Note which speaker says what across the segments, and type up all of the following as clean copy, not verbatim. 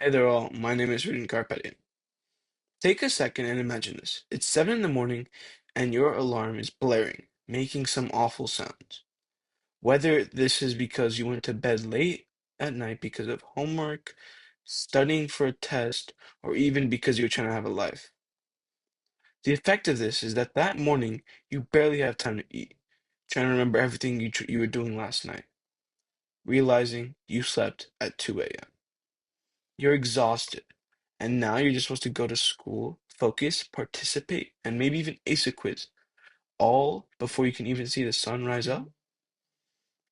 Speaker 1: Hey there all, my name is Rudy Carpetian. Take a second and imagine this. It's 7 in the morning and your alarm is blaring, making some awful sounds. Whether this is because you went to bed late at night because of homework, studying for a test, or even because you're trying to have a life. The effect of this is that morning you barely have time to eat, trying to remember everything you were doing last night, realizing you slept at 2 a.m. You're exhausted, and now you're just supposed to go to school, focus, participate, and maybe even ace a quiz, all before you can even see the sun rise up?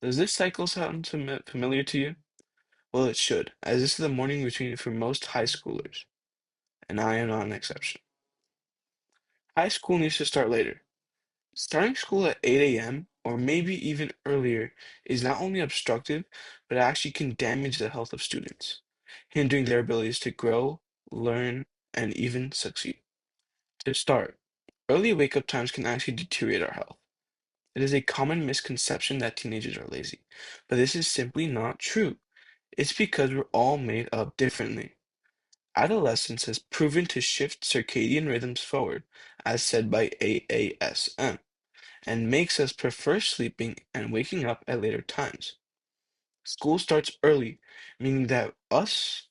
Speaker 1: Does this cycle sound familiar to you? Well, it should, as this is the morning routine for most high schoolers, and I am not an exception. High school needs to start later. Starting school at 8 a.m., or maybe even earlier, is not only obstructive, but actually can damage the health of students, hindering their abilities to grow, learn, and even succeed. To start, early wake-up times can actually deteriorate our health. It is a common misconception that teenagers are lazy, but this is simply not true. It's because we're all made up differently. Adolescence has proven to shift circadian rhythms forward, as said by AASM, and makes us prefer sleeping and waking up at later times. School starts early, meaning that us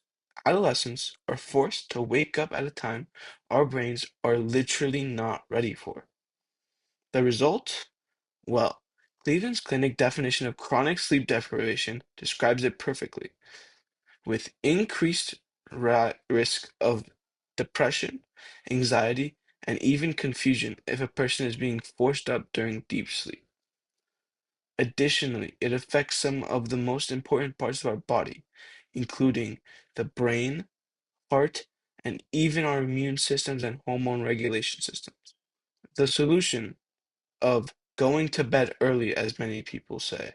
Speaker 1: adolescents are forced to wake up at a time our brains are literally not ready for. The result? Well, Cleveland's Clinic definition of chronic sleep deprivation describes it perfectly, with increased risk of depression, anxiety, and even confusion if a person is being forced up during deep sleep. Additionally, it affects some of the most important parts of our body, including the brain, heart, and even our immune systems and hormone regulation systems. The solution of going to bed early, as many people say,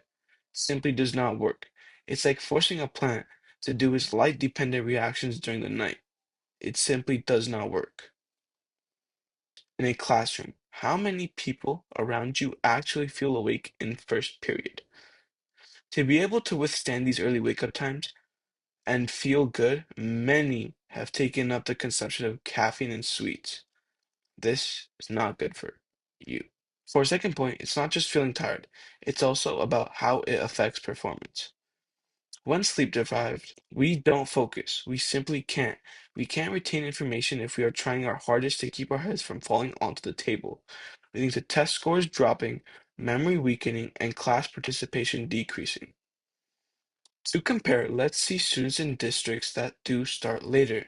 Speaker 1: simply does not work. It's like forcing a plant to do its light-dependent reactions during the night. It simply does not work. In a classroom, how many people around you actually feel awake in first period? To be able to withstand these early wake-up times and feel good, many have taken up the consumption of caffeine and sweets. This is not good for you. For a second point, it's not just feeling tired, it's also about how it affects performance. When sleep deprived, we don't focus. We simply can't. We can't retain information if we are trying our hardest to keep our heads from falling onto the table, leading to test scores dropping, memory weakening, and class participation decreasing. To compare, let's see students in districts that do start later.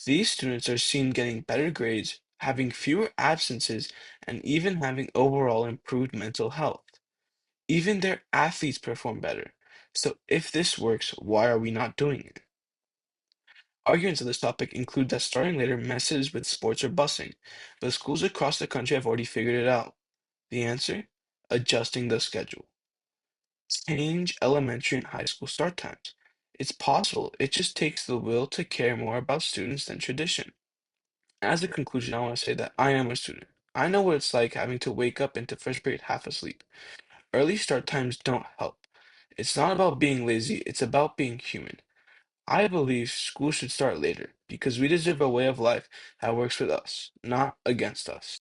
Speaker 1: These students are seen getting better grades, having fewer absences, and even having overall improved mental health. Even their athletes perform better. So if this works, why are we not doing it? Arguments on this topic include that starting later messes with sports or busing, but schools across the country have already figured it out. The answer? Adjusting the schedule. Change elementary and high school start times. It's possible, it just takes the will to care more about students than tradition. As a conclusion, I want to say that I am a student. I know what it's like having to wake up into first period half asleep. Early start times don't help. It's not about being lazy, it's about being human. I believe school should start later because we deserve a way of life that works with us, not against us.